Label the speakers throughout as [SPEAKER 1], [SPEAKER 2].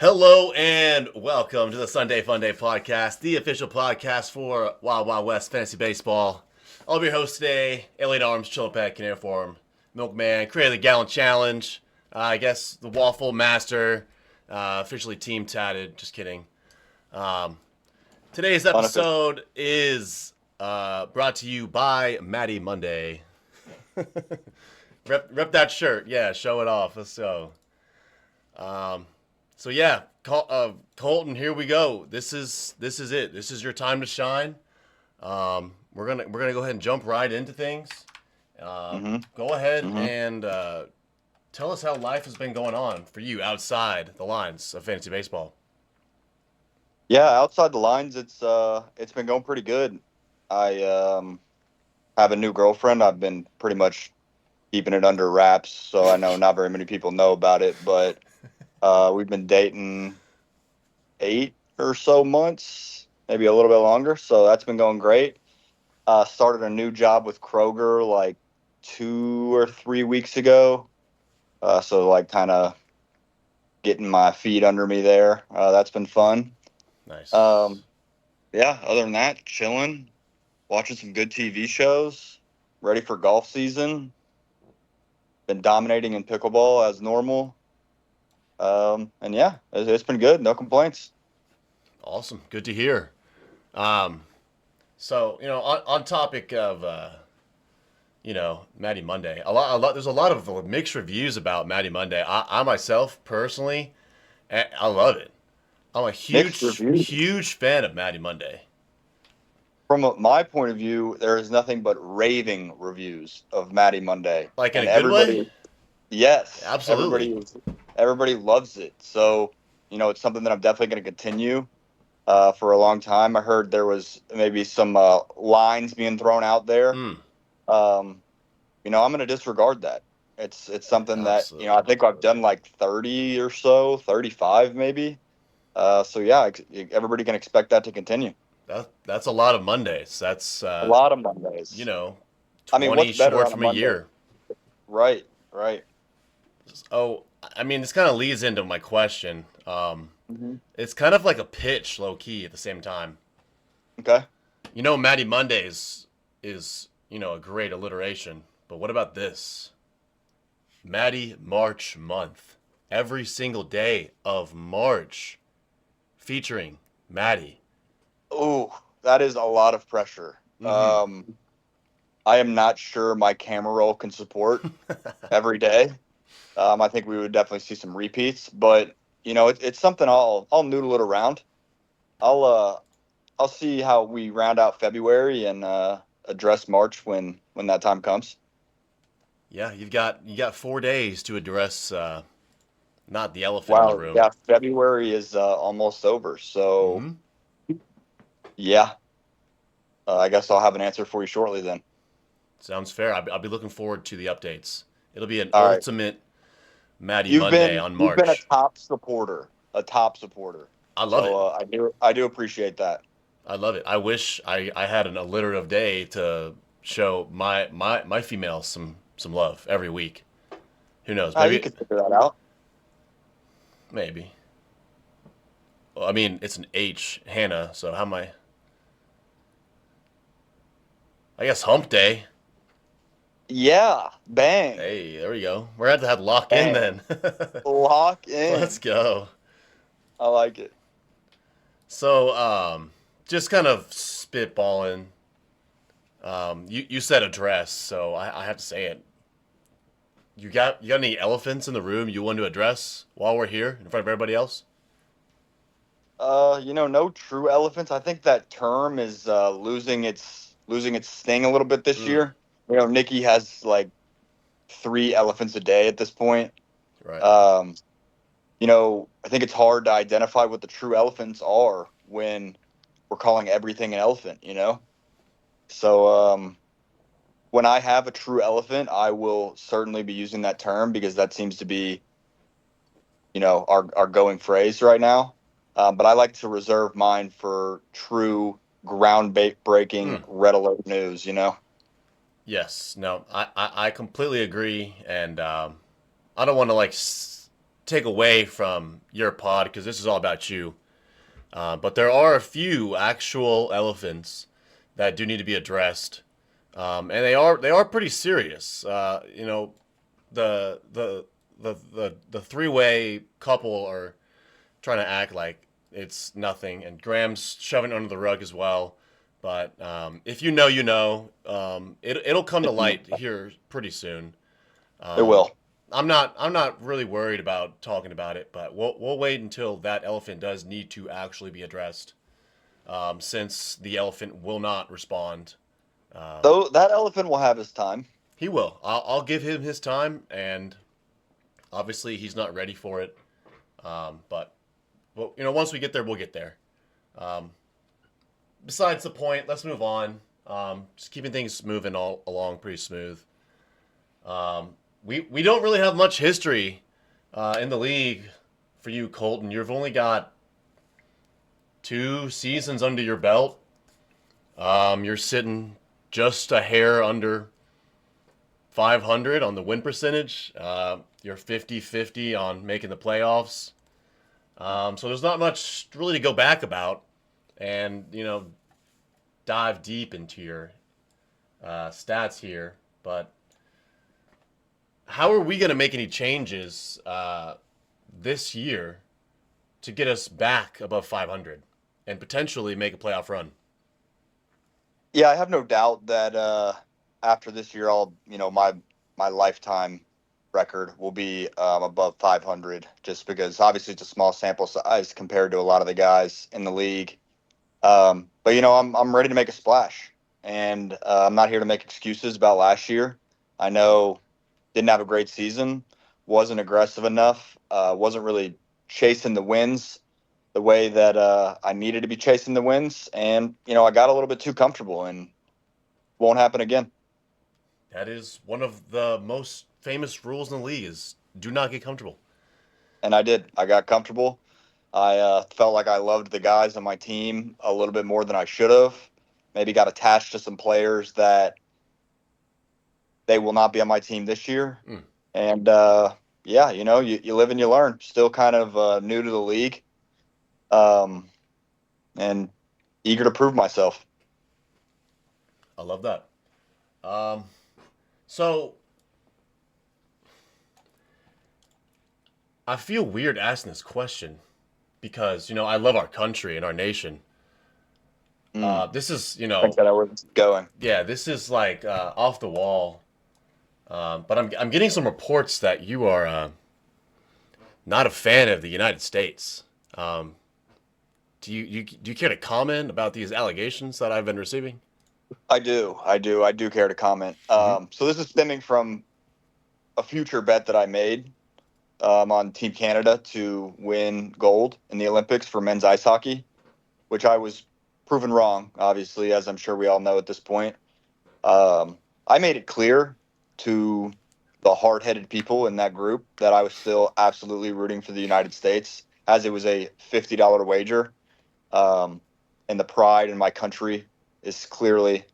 [SPEAKER 1] Hello and welcome to the Sunday Fun Day podcast, the official podcast for Wild Wild West Fantasy Baseball. I'll be your host today, Alien Arms, Chillipet, Canary Form, Milkman, created the Gallon Challenge, I guess the Waffle Master, officially team tatted, just kidding. Um, Today's
[SPEAKER 2] Unofficial.
[SPEAKER 1] episode is brought to you by Maddie Monday. Rep that shirt, yeah, show it off, let's go. Um, So yeah, Colton, here we go. This is it. This is your time to shine. We're gonna go ahead and jump right into things.
[SPEAKER 2] hmm
[SPEAKER 1] Go ahead
[SPEAKER 2] hmm
[SPEAKER 1] and tell us how life has been going on for you outside the lines of fantasy baseball.
[SPEAKER 2] Yeah, outside the lines, it's been going pretty good. I have a new girlfriend. I've been pretty much keeping it under wraps, so I know not very many people know about it. But we've been dating 8 or so months, maybe a little bit longer. So that's been going great. Started a new job with Kroger like 2 or 3 weeks ago. So like kind of getting my feet under me there. That's been fun.
[SPEAKER 1] Nice.
[SPEAKER 2] Um, Yeah, other than that, chilling, watching some good TV shows, ready for golf season. Been dominating in pickleball as normal. And yeah, it's been good. No complaints.
[SPEAKER 1] Awesome. Good to hear. Um, so on topic of Maddie Monday, a lot. There's a lot of mixed reviews about Maddie Monday. I myself personally, I love it. I'm a
[SPEAKER 2] Mixed
[SPEAKER 1] huge,
[SPEAKER 2] reviews.
[SPEAKER 1] huge fan of Maddie Monday.
[SPEAKER 2] From my point of view, there is nothing but raving reviews of Maddie Monday,
[SPEAKER 1] Like in a
[SPEAKER 2] and
[SPEAKER 1] good way?
[SPEAKER 2] everybody, yes,
[SPEAKER 1] Absolutely.
[SPEAKER 2] everybody loves it. So it's something that I'm definitely going to continue for a long time. I heard there was maybe some lines being thrown out there.
[SPEAKER 1] Mm,
[SPEAKER 2] Um, I'm going to disregard that. It's something that I
[SPEAKER 1] absolutely.
[SPEAKER 2] think I've done like 30 or so, 35 maybe. So yeah, everybody can expect that to continue.
[SPEAKER 1] That's a lot of Mondays. That's
[SPEAKER 2] A lot of Mondays. I mean,
[SPEAKER 1] 20
[SPEAKER 2] what's better
[SPEAKER 1] short
[SPEAKER 2] on a
[SPEAKER 1] from a
[SPEAKER 2] Monday?
[SPEAKER 1] year.
[SPEAKER 2] Right, right.
[SPEAKER 1] Oh, I mean, this kind of leads into my question.
[SPEAKER 2] hmm
[SPEAKER 1] It's kind of like a pitch, low key, at the same time.
[SPEAKER 2] Okay.
[SPEAKER 1] Maddie Mondays is a great alliteration, but what about this? Maddie March month. Every single day of March featuring Maddie.
[SPEAKER 2] Oh, that is a lot of pressure.
[SPEAKER 1] Mm-hmm.
[SPEAKER 2] I am not sure my camera roll can support every day. I think we would definitely see some repeats, but it's something I'll noodle it around. I'll uh I'll see how we round out February and address March when that time comes.
[SPEAKER 1] Yeah, you got 4 days to address not the elephant in the
[SPEAKER 2] Wow,
[SPEAKER 1] room.
[SPEAKER 2] yeah, February is almost over, so
[SPEAKER 1] Mm-hmm.
[SPEAKER 2] yeah, I guess I'll have an answer for you shortly then.
[SPEAKER 1] Sounds fair. I'll be looking forward to the updates. It'll be an
[SPEAKER 2] All right,
[SPEAKER 1] ultimate Maddie
[SPEAKER 2] you've
[SPEAKER 1] Monday
[SPEAKER 2] been
[SPEAKER 1] on
[SPEAKER 2] you've been
[SPEAKER 1] March.
[SPEAKER 2] a top supporter.
[SPEAKER 1] I love
[SPEAKER 2] So
[SPEAKER 1] it.
[SPEAKER 2] I do appreciate that.
[SPEAKER 1] I love it. I wish I had an alliterative day to show my females some love every week. Who knows?
[SPEAKER 2] You
[SPEAKER 1] Maybe
[SPEAKER 2] can figure that out.
[SPEAKER 1] maybe. Well, I mean, it's an H, Hannah. So how am I? I guess Hump Day.
[SPEAKER 2] Yeah, bang,
[SPEAKER 1] Hey, there we go. We're gonna have to lock in
[SPEAKER 2] bang,
[SPEAKER 1] then.
[SPEAKER 2] lock
[SPEAKER 1] Let's
[SPEAKER 2] in.
[SPEAKER 1] go.
[SPEAKER 2] I like it.
[SPEAKER 1] So, just kind of spitballing. You said address, so I have to say it. You got any elephants in the room you want to address while we're here in front of everybody else?
[SPEAKER 2] No true elephants. I think that term is losing its sting a little bit this
[SPEAKER 1] Mm,
[SPEAKER 2] year. Nikki has like 3 elephants a day at this point.
[SPEAKER 1] right.
[SPEAKER 2] Um, I think it's hard to identify what the true elephants are when we're calling everything an elephant. So when I have a true elephant, I will certainly be using that term because that seems to be, our going phrase right now. But I like to reserve mine for true ground breaking
[SPEAKER 1] Mm,
[SPEAKER 2] red alert news.
[SPEAKER 1] yes. No, I completely agree, and I don't want to like take away from your pod because this is all about you. But there are a few actual elephants that do need to be addressed, and they are pretty serious. The three-way couple are trying to act like it's nothing, and Graham's shoving it under the rug as well. But if you know, you know. It'll come to light here pretty soon.
[SPEAKER 2] It will.
[SPEAKER 1] I'm not really worried about talking about it, but we'll wait until that elephant does need to actually be addressed, since the elephant will not respond.
[SPEAKER 2] Though that elephant will have his time.
[SPEAKER 1] He will. I'll give him his time, and obviously he's not ready for it. But well, once we get there, we'll get there. Besides the point, let's move on. Just keeping things moving all along pretty smooth. We don't really have much history in the league for you, Colton. You've only got 2 seasons under your belt. You're sitting just a hair under 500 on the win percentage. You're 50-50 on making the playoffs. So there's not much really to go back about and, dive deep into your stats here. But how are we going to make any changes this year to get us back above 500 and potentially make a playoff run?
[SPEAKER 2] Yeah, I have no doubt that after this year, my lifetime record will be above 500, just because obviously it's a small sample size compared to a lot of the guys in the league. But I'm ready to make a splash, and I'm not here to make excuses about last year. I know didn't have a great season, wasn't aggressive enough, wasn't really chasing the wins the way that I needed to be chasing the wins, and I got a little bit too comfortable, and won't happen again.
[SPEAKER 1] That is one of the most famous rules in the league: is do not get comfortable.
[SPEAKER 2] And I did. I got comfortable. I felt like I loved the guys on my team a little bit more than I should have. Maybe got attached to some players that they will not be on my team this year. And you live and you learn. Still kind of new to the league, and eager to prove myself.
[SPEAKER 1] I love that. So I feel weird asking this question because, I love our country and our nation. This is,
[SPEAKER 2] I think that I was going.
[SPEAKER 1] Yeah, this is like off the wall. But I'm getting some reports that you are not a fan of the United States. Do you care to comment about these allegations that I've been receiving?
[SPEAKER 2] I do care to comment. So this is stemming from a future bet that I made on Team Canada to win gold in the Olympics for men's ice hockey, which I was proven wrong, obviously, as I'm sure we all know at this point. I made it clear to the hard-headed people in that group that I was still absolutely rooting for the United States, as it was a $50 wager. And the pride in my country is clearly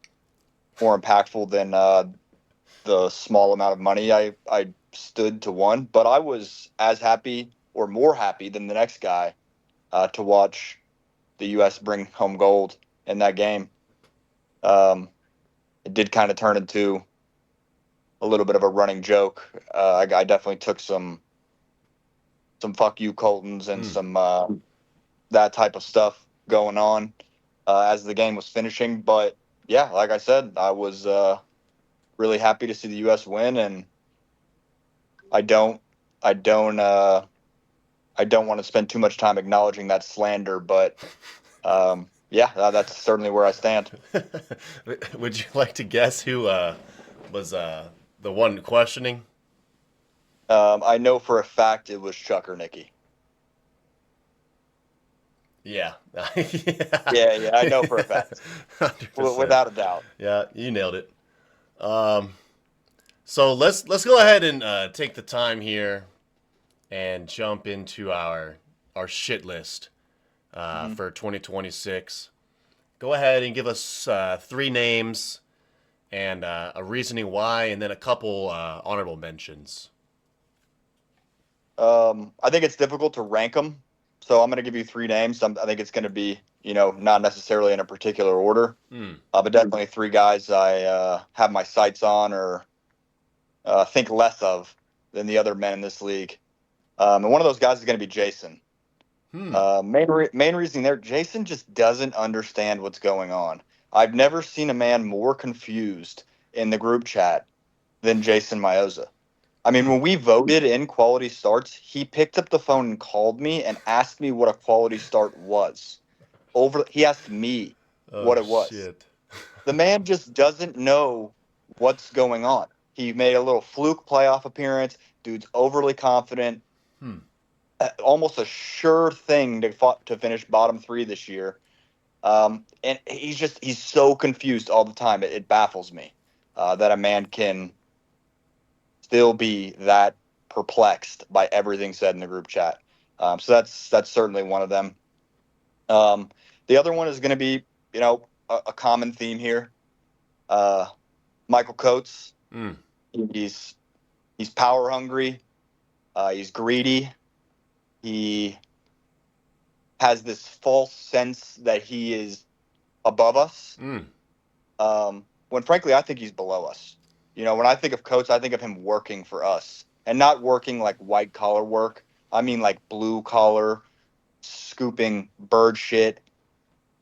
[SPEAKER 2] more impactful than the small amount of money I stood to win. But I was as happy or more happy than the next guy to watch the U.S. bring home gold in that game. It did kind of turn into a little bit of a running joke. I definitely took some fuck you Coltons and some that type of stuff going on as the game was finishing. But yeah, like I said, I was really happy to see the U.S. win, and I don't want to spend too much time acknowledging that slander, but yeah, that's certainly where I stand.
[SPEAKER 1] Would you like to guess who was the one questioning?
[SPEAKER 2] I know for a fact it was Chuck or Nikki.
[SPEAKER 1] Yeah.
[SPEAKER 2] Yeah, I know for a fact.
[SPEAKER 1] 100%.
[SPEAKER 2] Without a doubt.
[SPEAKER 1] Yeah, you nailed it. So let's go ahead and take the time here and jump into our shit list for 2026. Go ahead and give us 3 names and a reasoning why, and then a couple honorable mentions.
[SPEAKER 2] I think it's difficult to rank them, so I'm going to give you 3 names. I think it's going to be, not necessarily in a particular order, but definitely 3 guys I have my sights on or think less of than the other men in this league. And one of those guys is going to be Jason. Main reason there, Jason just doesn't understand what's going on. I've never seen a man more confused in the group chat than Jason Mioza. I mean, when we voted in quality starts, he picked up the phone and called me and asked me what a quality start was. He asked me what
[SPEAKER 1] Oh,
[SPEAKER 2] it was.
[SPEAKER 1] shit.
[SPEAKER 2] The man just doesn't know what's going on. He made a little fluke playoff appearance. Dude's overly confident. Almost a sure thing to finish bottom 3 this year. And he's so confused all the time. It baffles me that a man can still be that perplexed by everything said in the group chat. So that's certainly one of them. The other one is going to be, a common theme here. Michael Coates. He's power hungry. He's greedy. He has this false sense that he is above us. When frankly, I think he's below us. When I think of Coates, I think of him working for us and not working like white collar work. I mean, like blue collar, scooping bird shit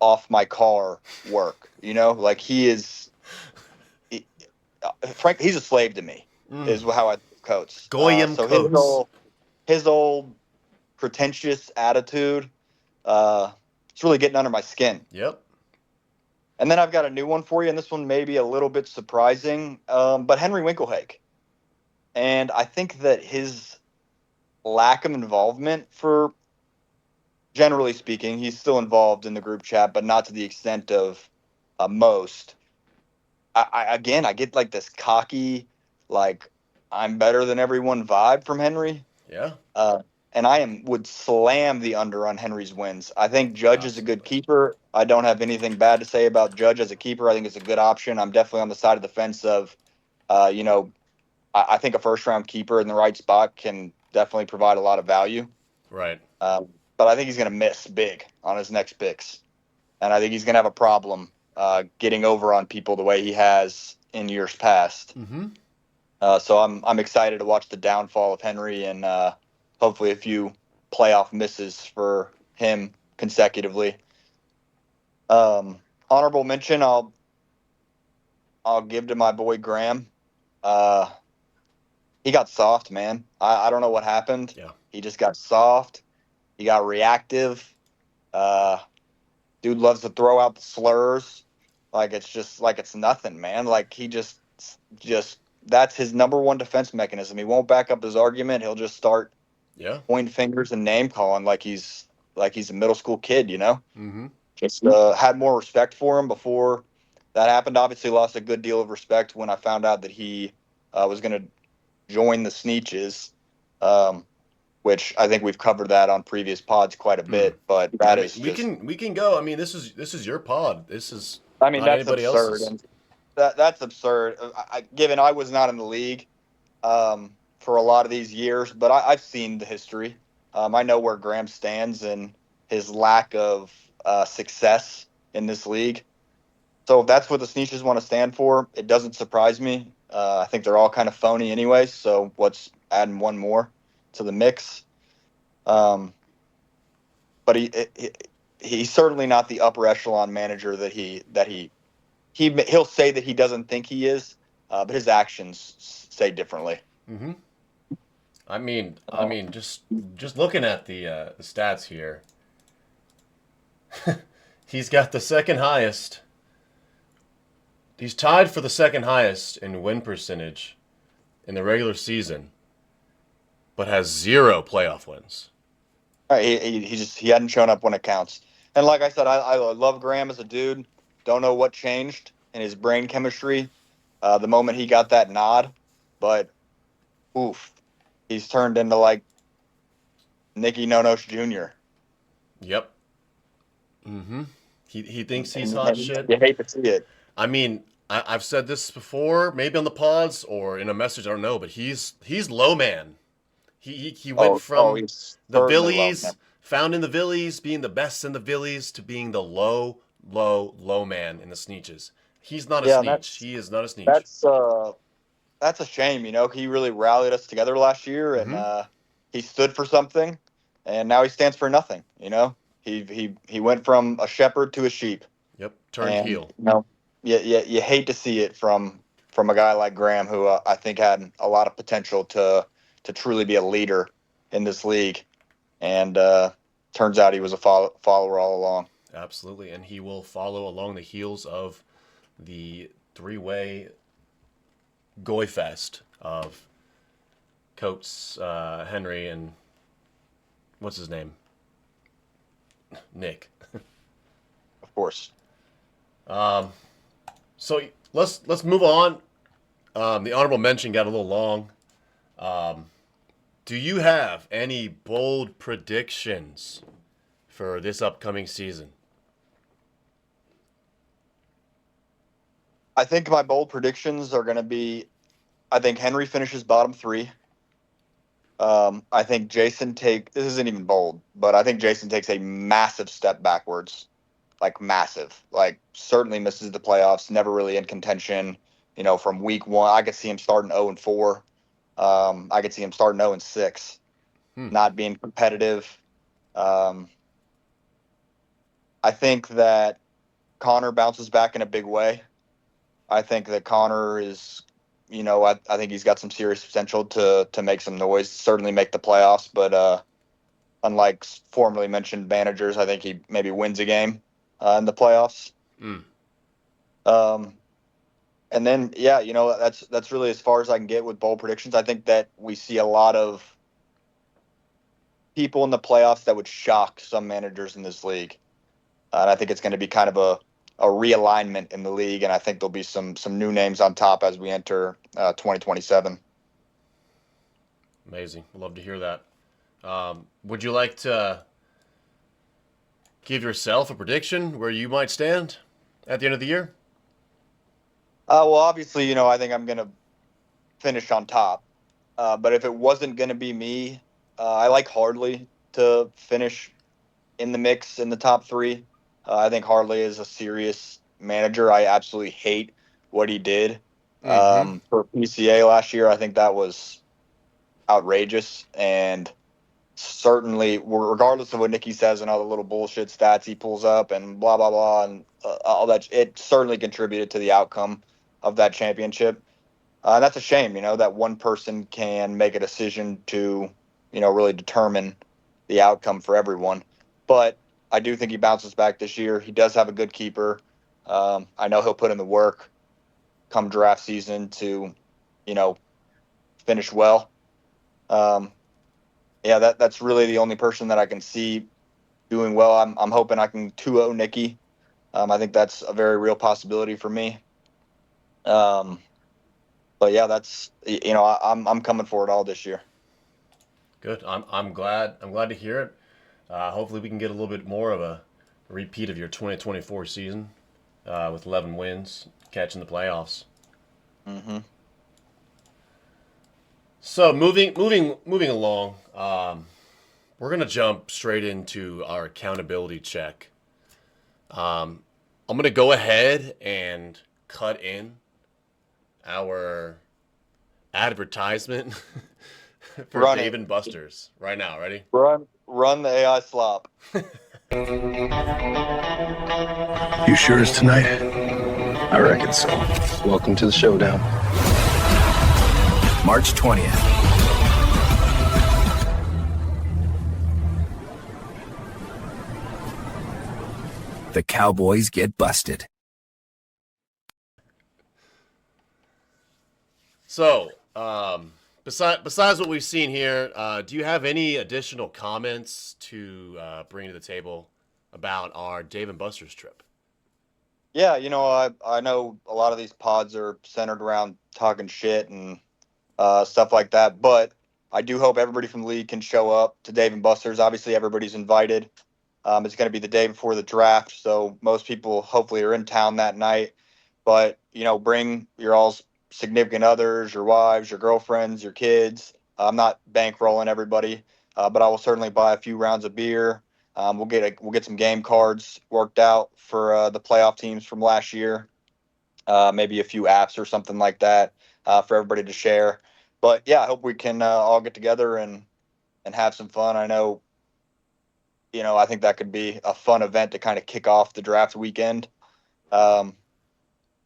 [SPEAKER 2] off my car work. Like frankly, he's a slave to me. Is how I think of Coates.
[SPEAKER 1] Goyim
[SPEAKER 2] so
[SPEAKER 1] Coates.
[SPEAKER 2] his old pretentious attitude, it's really getting under my skin.
[SPEAKER 1] Yep.
[SPEAKER 2] And then I've got a new one for you, and this one may be a little bit surprising, but Henry Winkelhake. And I think that his lack of involvement, for generally speaking, he's still involved in the group chat, but not to the extent of most. I get like this cocky, like I'm better than everyone vibe from Henry.
[SPEAKER 1] Yeah.
[SPEAKER 2] And I would slam the under on Henry's wins. I think Judge is a good keeper. I don't have anything bad to say about Judge as a keeper. I think it's a good option. I'm definitely on the side of the fence of, I think a first-round keeper in the right spot can definitely provide a lot of value.
[SPEAKER 1] Right.
[SPEAKER 2] But I think he's going to miss big on his next picks. And I think he's going to have a problem getting over on people the way he has in years past. So I'm excited to watch the downfall of Henry and hopefully a few playoff misses for him consecutively. Honorable mention I'll give to my boy Graham. He got soft, man. I don't know what happened.
[SPEAKER 1] Yeah.
[SPEAKER 2] He just got soft. He got reactive. Dude loves to throw out the slurs. Like it's nothing, man. Like he just that's his number one defense mechanism. He won't back up his argument. He'll just start pointing fingers and name calling like he's a middle school kid, Just had more respect for him before that happened. Obviously lost a good deal of respect when I found out that he was going to join the Sneetches, which I think we've covered that on previous pods quite a bit. But
[SPEAKER 1] we can go. I mean, this is your pod. This is
[SPEAKER 2] not that's
[SPEAKER 1] anybody
[SPEAKER 2] absurd.
[SPEAKER 1] else's.
[SPEAKER 2] And that's absurd. Given I was not in the league for a lot of these years, but I've seen the history. I know where Graham stands and his lack of success in this league. So if that's what the Sneetches want to stand for, it doesn't surprise me. I think they're all kind of phony anyway, so what's adding one more to the mix? But he's certainly not the upper echelon manager that he'll say that he doesn't think he is, but his actions say differently.
[SPEAKER 1] I mean, just looking at the stats here, he's got the second highest. He's tied for the second highest in win percentage in the regular season, but has 0 playoff wins.
[SPEAKER 2] He hadn't shown up when it counts. And like I said, I love Graham as a dude. Don't know what changed in his brain chemistry the moment he got that nod, but oof, he's turned into like Nicky Nonos Jr.
[SPEAKER 1] Yep. He thinks he's hot shit.
[SPEAKER 2] You hate to see it.
[SPEAKER 1] I mean, I've said this before, maybe on the pods or in a message, I don't know, but he's low man. He went from
[SPEAKER 2] he
[SPEAKER 1] the
[SPEAKER 2] certainly loved him.
[SPEAKER 1] Villies, found in the Villies, being the best in the Villies, to being the low man in the Sneeches. He's not a
[SPEAKER 2] Yeah, and
[SPEAKER 1] Sneech. He is not a Sneech.
[SPEAKER 2] that's a shame. He really rallied us together last year, and
[SPEAKER 1] Mm-hmm.
[SPEAKER 2] he stood for something, and now he stands for nothing. He went from a shepherd to a sheep,
[SPEAKER 1] Yep. Turned
[SPEAKER 2] and
[SPEAKER 1] heel.
[SPEAKER 2] you hate to see it from a guy like Graham, who I think had a lot of potential to truly be a leader in this league, and turns out he was a follower all along.
[SPEAKER 1] Absolutely. And he will follow along the heels of the three-way Goy Fest of Coates, Henry, and what's his name? Nick.
[SPEAKER 2] Of course.
[SPEAKER 1] So let's move on. The honorable mention got a little long. Do you have any bold predictions for this upcoming season?
[SPEAKER 2] I think my bold predictions are going to be, I think Henry finishes bottom three. I think this isn't even bold, but I think Jason takes a massive step backwards, like massive, like certainly misses the playoffs, never really in contention. From week one, I could see him starting 0-4. I could see him starting 0-6,
[SPEAKER 1] Hmm.
[SPEAKER 2] not being competitive. Um, I think that Connor bounces back in a big way. I think that Connor is, I think he's got some serious potential to make some noise, certainly make the playoffs. But unlike formerly mentioned managers, I think he maybe wins a game in the playoffs.
[SPEAKER 1] Hmm.
[SPEAKER 2] And then, yeah, that's really as far as I can get with bold predictions. I think that we see a lot of people in the playoffs that would shock some managers in this league. And I think it's going to be kind of a realignment in the league, and I think there'll be some new names on top as we enter 2027.
[SPEAKER 1] Amazing. Love to hear that. Would you like to give yourself a prediction where you might stand at the end of the year?
[SPEAKER 2] Well, obviously, I think I'm going to finish on top. But if it wasn't going to be me, I like Hardley to finish in the mix in the top three. I think Hardley is a serious manager. I absolutely hate what he did
[SPEAKER 1] Mm-hmm.
[SPEAKER 2] for PCA last year. I think that was outrageous, and certainly, regardless of what Nicky says and all the little bullshit stats he pulls up and blah blah blah and all that, it certainly contributed to the outcome of that championship. That's a shame, that one person can make a decision to, really determine the outcome for everyone. But I do think he bounces back this year. He does have a good keeper. I know he'll put in the work come draft season to, you know, finish well. Um, yeah, that's really the only person that I can see doing well. I'm hoping I can 2-0 Nicky. I think that's a very real possibility for me. Um, but yeah, I'm coming for it all this year.
[SPEAKER 1] Good. I'm glad. I'm glad to hear it. Hopefully, we can get a little bit more of a repeat of your 2024 season with 11 wins, catching the playoffs.
[SPEAKER 2] Mm-hmm.
[SPEAKER 1] So moving along, we're gonna jump straight into our accountability check. I'm gonna go ahead and cut in our advertisement for
[SPEAKER 2] Run
[SPEAKER 1] Dave
[SPEAKER 2] it.
[SPEAKER 1] and Buster's right now. Ready?
[SPEAKER 2] Run the AI slop.
[SPEAKER 3] You sure it's tonight? I reckon so. Welcome to the showdown. March 20th. The Cowboys get busted.
[SPEAKER 1] So, besides what we've seen here, do you have any additional comments to bring to the table about our Dave and Buster's trip?
[SPEAKER 2] Yeah, I know a lot of these pods are centered around talking shit and stuff like that, but I do hope everybody from the league can show up to Dave and Buster's. Obviously, everybody's invited. It's going to be the day before the draft, so most people hopefully are in town that night. But bring your all's significant others, your wives, your girlfriends, your kids. I'm not bankrolling everybody, but I will certainly buy a few rounds of beer. We'll get some game cards worked out for the playoff teams from last year. Maybe a few apps or something like that for everybody to share. But yeah, I hope we can all get together and have some fun. I know, I think that could be a fun event to kind of kick off the draft weekend. Um,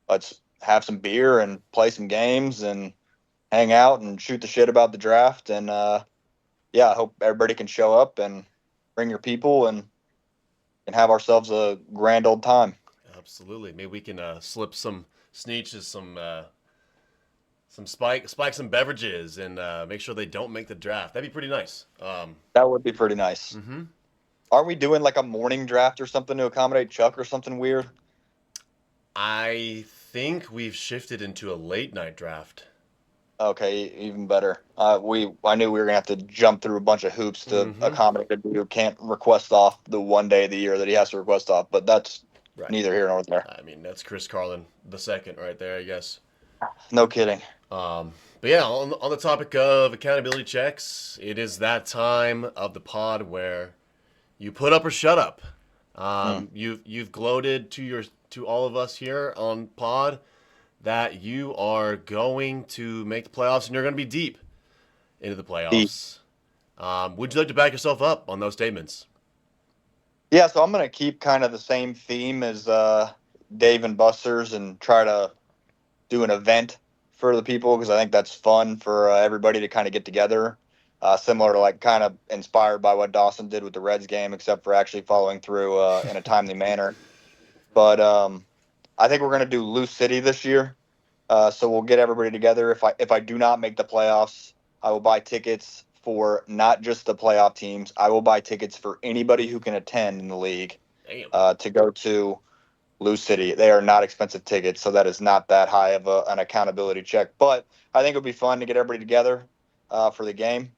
[SPEAKER 2] let's have some beer and play some games and hang out and shoot the shit about the draft. And yeah, I hope everybody can show up and bring your people and have ourselves a grand old time.
[SPEAKER 1] Absolutely. Maybe we can slip some sneeches, some spike some beverages, and make sure they don't make the draft. That'd be pretty nice.
[SPEAKER 2] That would be pretty nice.
[SPEAKER 1] Mm-hmm.
[SPEAKER 2] Aren't we doing like a morning draft or something to accommodate Chuck or something weird?
[SPEAKER 1] I think we've shifted into a late night draft.
[SPEAKER 2] Okay, even better. I knew we were gonna have to jump through a bunch of hoops to accommodate a dude who can't request off the one day of the year that he has to request off, but that's
[SPEAKER 1] Right.
[SPEAKER 2] neither here nor there.
[SPEAKER 1] I mean, that's Chris Carlin the second right there, I guess.
[SPEAKER 2] No kidding.
[SPEAKER 1] But yeah, on the topic of accountability checks, it is that time of the pod where you put up or shut up. You've gloated to all of us here on pod that you are going to make the playoffs and you're going to be deep into the playoffs. Would you like to back yourself up on those statements?
[SPEAKER 2] Yeah, so I'm going to keep kind of the same theme as Dave and Buster's and try to do an event for the people because I think that's fun for everybody to kind of get together. Similar to like kind of inspired by what Dawson did with the Reds game, except for actually following through in a timely manner. But I think we're going to do Loose City this year. So we'll get everybody together. If I do not make the playoffs, I will buy tickets for not just the playoff teams. I will buy tickets for anybody who can attend in the league to go to Loose City. They are not expensive tickets, so that is not that high of an accountability check. But I think it would be fun to get everybody together for the game.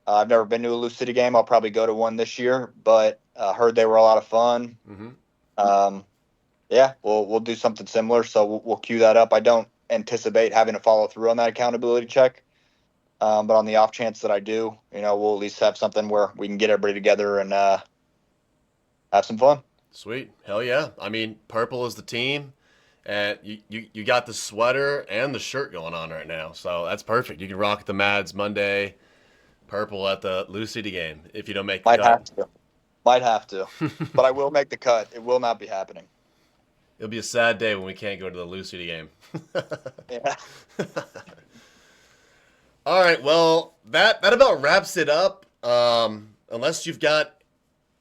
[SPEAKER 2] I've never been to a Loose City game. I'll probably go to one this year, but heard they were a lot of fun.
[SPEAKER 1] Mm-hmm.
[SPEAKER 2] Yeah, we'll do something similar. So we'll queue that up. I don't anticipate having to follow through on that accountability check. But on the off chance that I do, we'll at least have something where we can get everybody together and have some fun.
[SPEAKER 1] Sweet. Hell yeah. I mean, purple is the team. And you got the sweater and the shirt going on right now. So that's perfect. You can rock the Mads Monday purple at the Loose City game if you don't make the cut.
[SPEAKER 2] Might have to. But I will make the cut. It will not be happening.
[SPEAKER 1] It'll be a sad day when we can't go to the Loose City game.
[SPEAKER 2] Yeah.
[SPEAKER 1] All right. Well, that about wraps it up. Unless you've got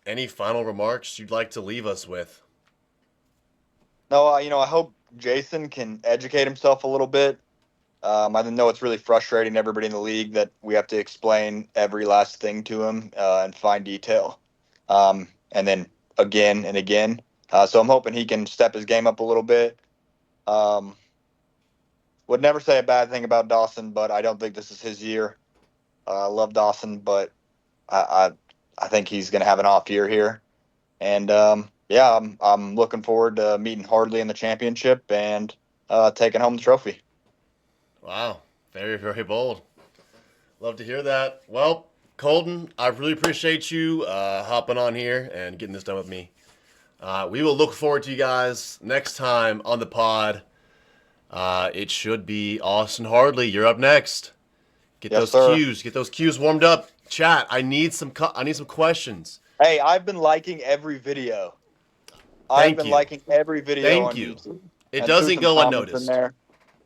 [SPEAKER 1] any final remarks you'd like to leave us with.
[SPEAKER 2] No, I hope Jason can educate himself a little bit. I know it's really frustrating to everybody in the league that we have to explain every last thing to him in fine detail. And then again and again. So I'm hoping he can step his game up a little bit. Would never say a bad thing about Dawson, but I don't think this is his year. I love Dawson, but I think he's going to have an off year here. And yeah, I'm looking forward to meeting Hardley in the championship and taking home the trophy.
[SPEAKER 1] Wow, very, very bold. Love to hear that. Well, Colton, I really appreciate you hopping on here and getting this done with me. We will look forward to you guys next time on the pod. It should be Austin Hardley. You're up next. Get those cues warmed up. Chat. I need some questions.
[SPEAKER 2] Hey, I've been liking every video.
[SPEAKER 1] Thank you.
[SPEAKER 2] Liking every video.
[SPEAKER 1] Thank you.
[SPEAKER 2] YouTube.
[SPEAKER 1] It doesn't go unnoticed.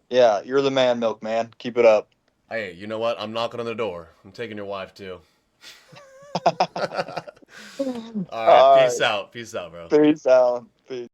[SPEAKER 2] Yeah, you're the man, Milkman. Keep it up.
[SPEAKER 1] Hey, you know what? I'm knocking on the door. I'm taking your wife too. All right. Peace out. Peace out, bro.
[SPEAKER 2] Peace out. Peace.